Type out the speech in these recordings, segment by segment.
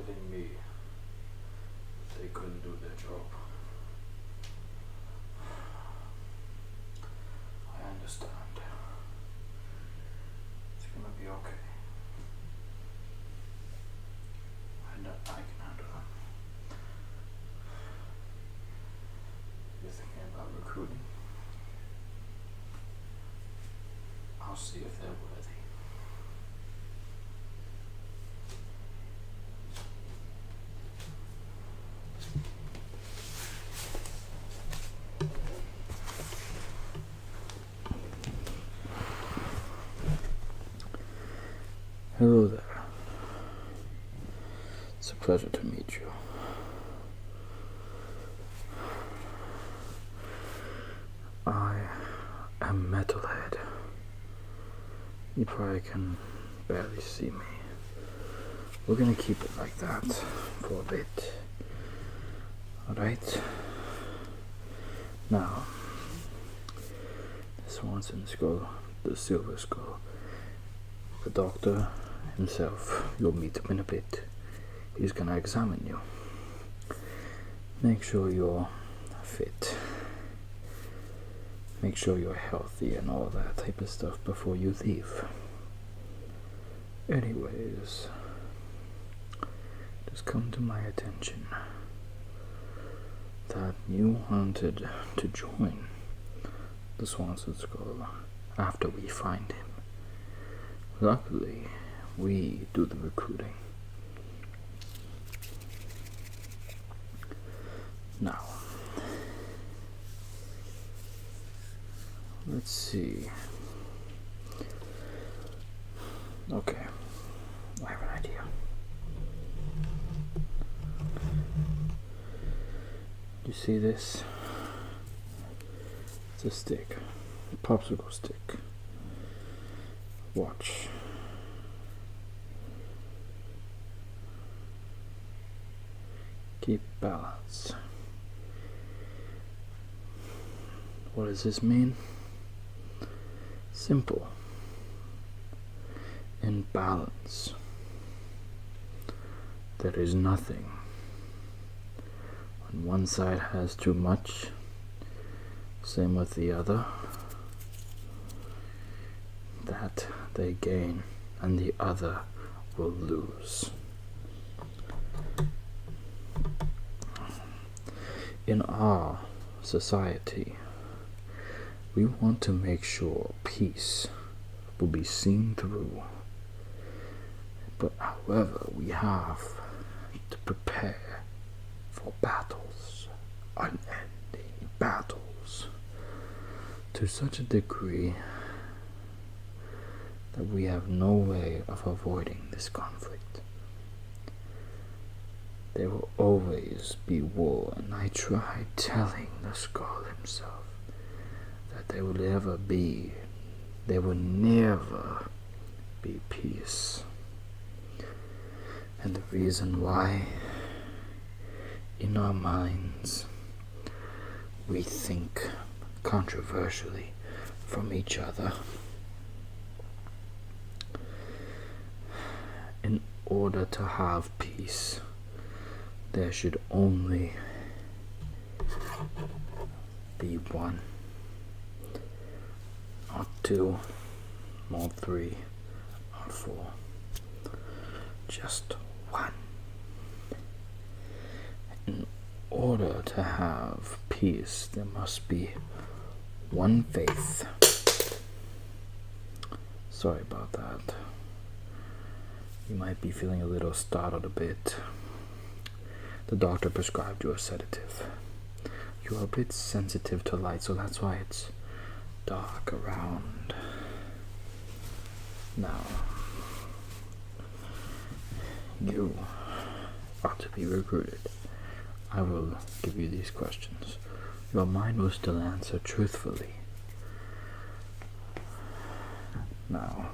telling me they couldn't do their job. I understand. It's gonna be okay. I know I can handle them. You're thinking about recruiting? I'll see if they're worthy. Hello there. It's a pleasure to meet you. I am Metalhead. You probably can barely see me. We're gonna keep it like that for a bit. Alright? Now, the Swanson Skull, the Silver Skull, the doctor himself, you'll meet him in a bit. He's gonna examine you. Make sure you're fit. Make sure you're healthy and all that type of stuff before you leave. Anyways, just come to my attention that you wanted to join the Swanson Skull after we find him. Luckily, we do the recruiting. Now, let's see. Okay, I have an idea. You see this? It's a stick, a popsicle stick. Watch. Keep balance. What does this mean? Simple. In balance, there is nothing. When one side has too much, same with the other, that they gain and the other will lose. In our society, we want to make sure peace will be seen through. But however, we have to prepare for battles, unending battles, to such a degree that we have no way of avoiding this conflict. There will always be war, and I tried telling the Skull himself that there will never be peace. And the reason why, in our minds, we think controversially from each other. In order to have peace, there should only be one, not two, not three, not four, just one. In order to have peace, there must be one faith. Sorry about that. You might be feeling a little startled a bit. The doctor prescribed you a sedative. You're a bit sensitive to light, so that's why it's dark around. Now, you are to be recruited. I will give you these questions. Your mind will still answer truthfully. Now,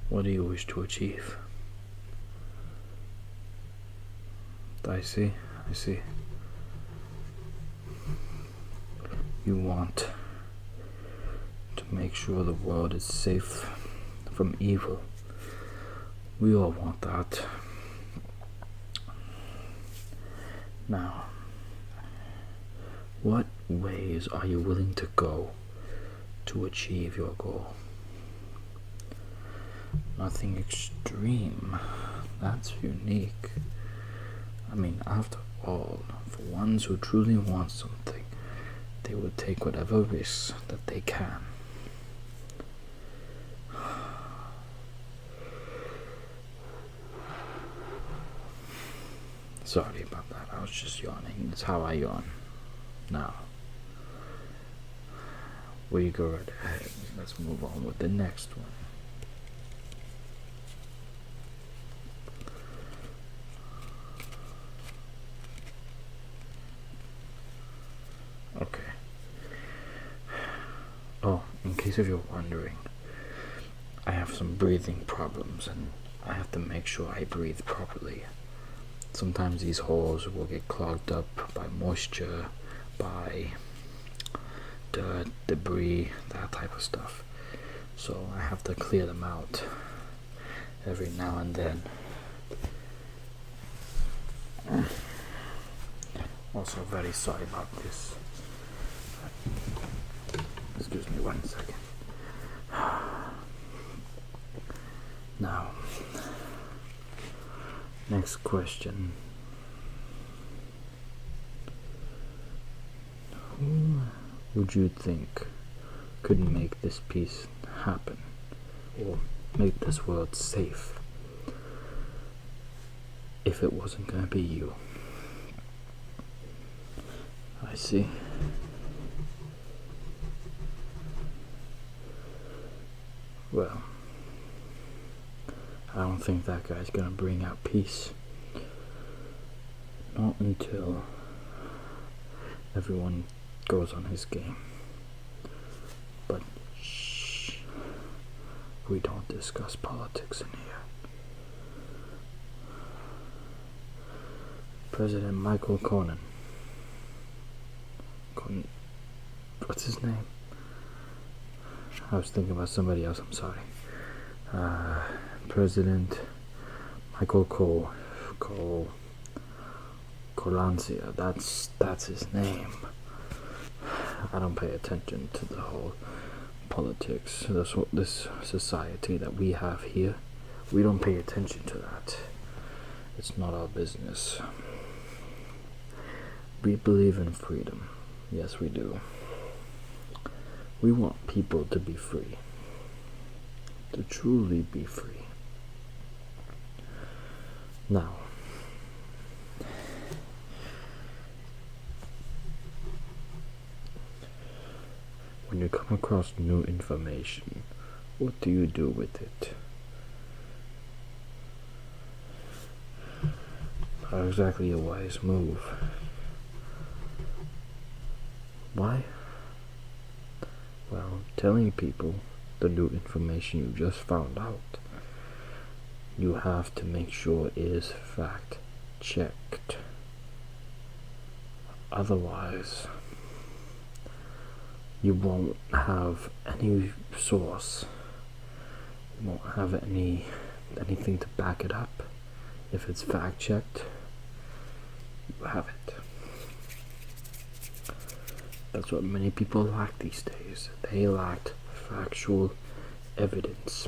what do you wish to achieve? I see. You want to make sure the world is safe from evil. We all want that. Now, what ways are you willing to go to achieve your goal? Nothing extreme. That's unique. I mean, after all, for ones who truly want something, they will take whatever risks that they can. Sorry about that, I was just yawning. It's how I yawn. Now, we go right ahead. Let's move on with the next one. Okay. Oh, in case if you're wondering, I have some breathing problems and I have to make sure I breathe properly. Sometimes these holes will get clogged up by moisture, by dirt, debris, that type of stuff. So I have to clear them out every now and then. Also very sorry about this. Excuse me 1 second. Now, next question. Who would you think could make this peace happen, or make this world safe, if it wasn't going to be you? I see. Well, I don't think that guy's gonna bring out peace. Not until everyone goes on his game. But shh, we don't discuss politics in here. President Michael Conan. What's his name? I was thinking about somebody else, I'm sorry. President Michael Colancia, that's his name. I don't pay attention to the whole politics, this society that we have here. We don't pay attention to that. It's not our business. We believe in freedom. Yes, we do. We want people to be free. To truly be free. Now, when you come across new information, what do you do with it? Not exactly a wise move. Why? Well, telling people the new information you just found out, you have to make sure it is fact checked. Otherwise, you won't have any source. You won't have anything to back it up. If it's fact checked, you have it. That's what many people lack these days. They lack factual evidence.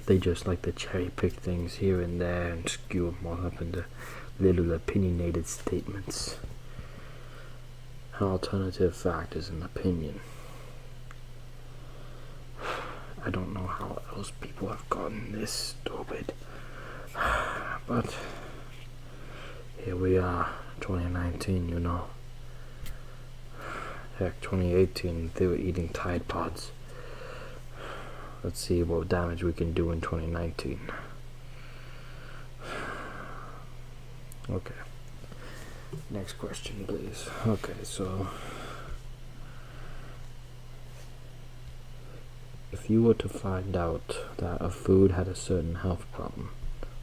They just like to cherry pick things here and there and skew them all up into little opinionated statements. An alternative fact is an opinion. I don't know how else people have gotten this stupid. But here we are, 2019, you know. Heck, 2018, they were eating Tide Pods. Let's see what damage we can do in 2019. Okay. Next question, please. Okay, so if you were to find out that a food had a certain health problem,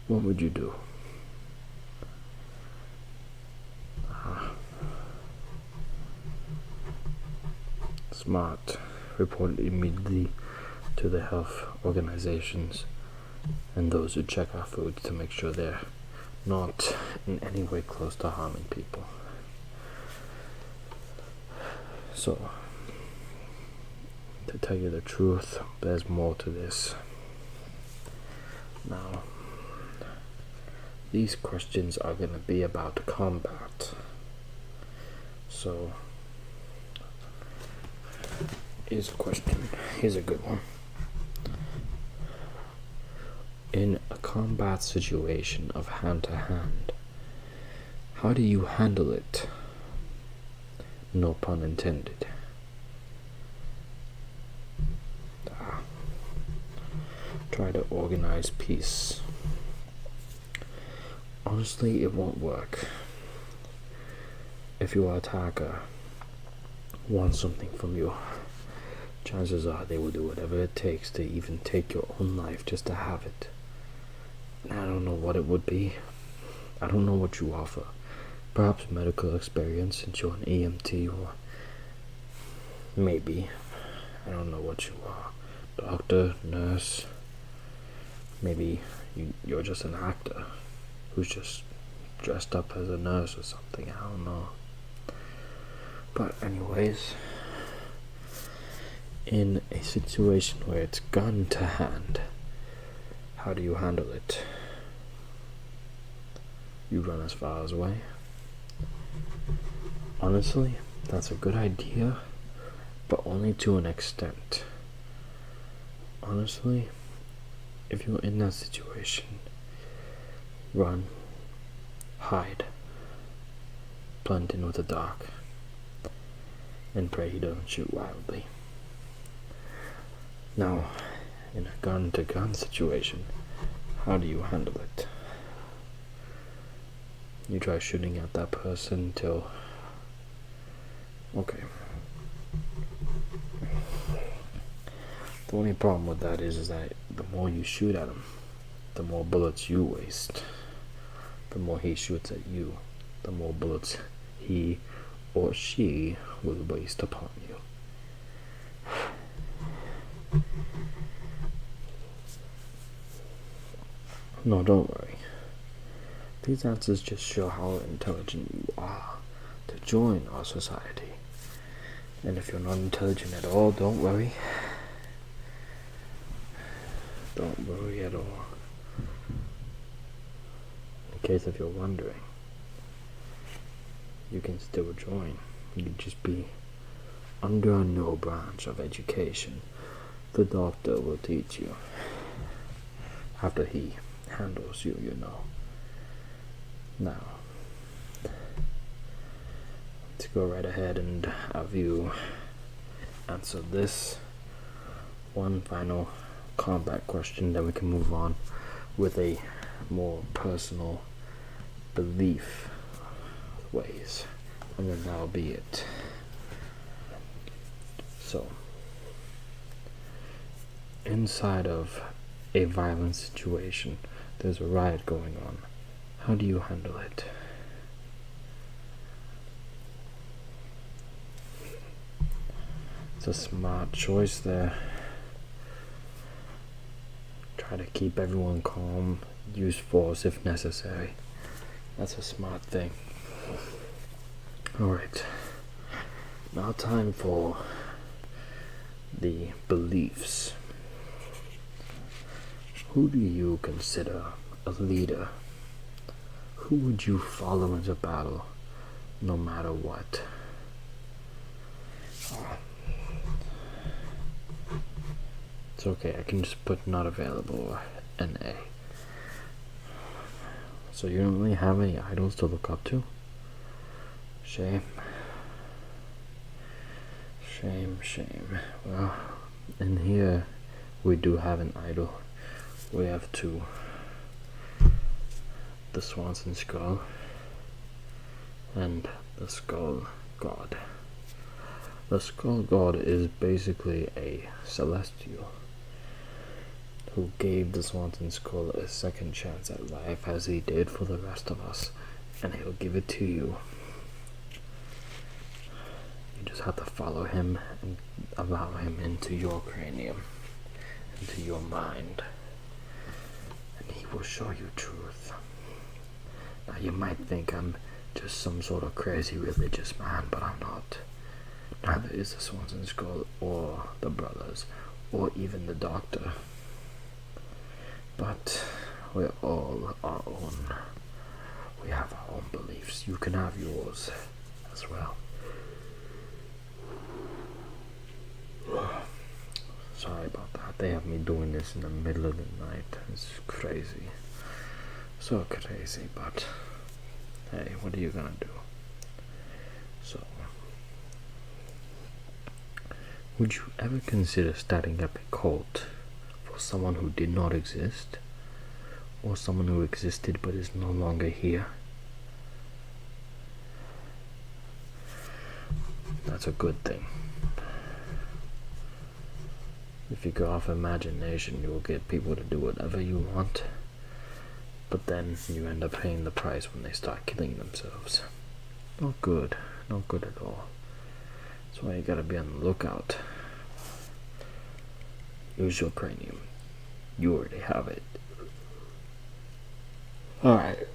what would you do? Smart. Report it immediately to the health organizations and those who check our foods to make sure they're not in any way close to harming people. So, to tell you the truth, there's more to this. Now, these questions are going to be about combat. So, here's a question. Here's a good one. In a combat situation of hand to hand, how do you handle it? No pun intended. Try to organize peace. Honestly, it won't work. If your attacker wants something from you, chances are they will do whatever it takes to even take your own life just to have it. And I don't know what it would be. I don't know what you offer. Perhaps medical experience since you're an EMT, or maybe, I don't know what you are. Doctor, nurse, maybe you're just an actor who's just dressed up as a nurse or something, I don't know. But anyways, in a situation where it's gun to hand, how do you handle it? You run as far as away. Honestly, that's a good idea, but only to an extent. Honestly, if you're in that situation, run, hide, blend in with the dark, and pray he doesn't shoot wildly. Now, in a gun-to-gun situation, how do you handle it? You try shooting at that person till... Okay. The only problem with that is that the more you shoot at him, the more bullets you waste. The more he shoots at you, the more bullets he or she will waste upon you. No, don't worry. These answers just show how intelligent you are to join our society. And if you're not intelligent at all, don't worry. Don't worry at all. In case if you're wondering, you can still join. You can just be under a no branch of education. The doctor will teach you after he handles you, you know. Now, let's go right ahead and have you answer this one final combat question, then we can move on with a more personal belief ways, and then that'll be it. So, inside of a violent situation, there's a riot going on. How do you handle it? It's a smart choice there. Try to keep everyone calm, use force if necessary. That's a smart thing. Alright, now time for the beliefs. Who do you consider a leader? Who would you follow into battle, no matter what? It's okay, I can just put not available or NA. So you don't really have any idols to look up to? Shame. Shame. Well, in here we do have an idol. We have two. The Swanson Skull and the Skull God. The Skull God is basically a celestial who gave the Swanson Skull a second chance at life, as he did for the rest of us, and he'll give it to you. You just have to follow him and allow him into your cranium. into your mind, and he will show you truth. Now you might think I'm just some sort of crazy religious man, but I'm not. Neither is the Swanson Skull, or the brothers, or even the doctor. But we're all our own. We have our own beliefs. You can have yours as well. Sorry about that. They have me doing this in the middle of the night. It's crazy. So crazy, but hey, what are you gonna do? So, would you ever consider starting up a cult for someone who did not exist? Or someone who existed but is no longer here? That's a good thing. If you go off imagination, you will get people to do whatever you want, but then you end up paying the price when they start killing themselves. Not good. Not good at all. That's why you gotta be on the lookout. Use your cranium. You already have it. Alright,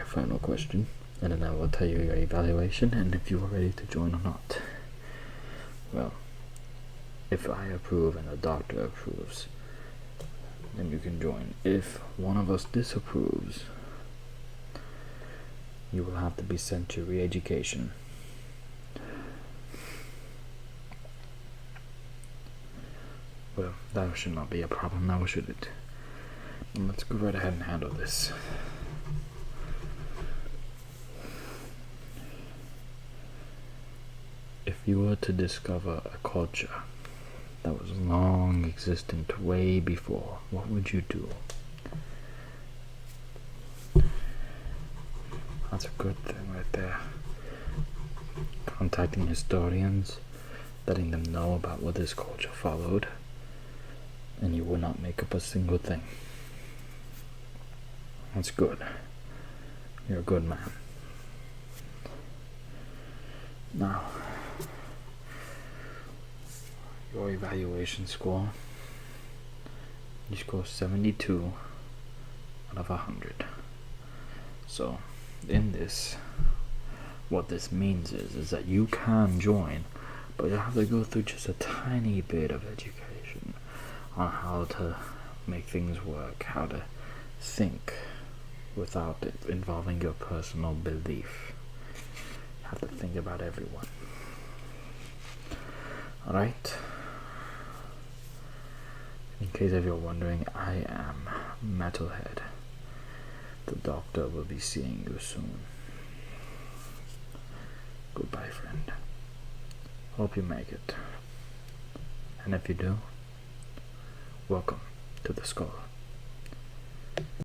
final question. And then I will tell you your evaluation and if you are ready to join or not. Well, if I approve and the doctor approves, then you can join. If one of us disapproves, you will have to be sent to re-education. Well, that should not be a problem now, should it? Let's go right ahead and handle this. If you were to discover a culture that was long existent way before, what would you do? That's a good thing right there. Contacting historians, letting them know about what this culture followed, and you will not make up a single thing. That's good. You're a good man. Now, your evaluation score, you score 72 out of 100. So, in this, what this means is that you can join, but you have to go through just a tiny bit of education on how to make things work, how to think without it involving your personal belief. You have to think about everyone. Alright? In case if you're wondering, I am Metalhead. The doctor will be seeing you soon. Goodbye, friend. Hope you make it. And if you do, welcome to the Skull.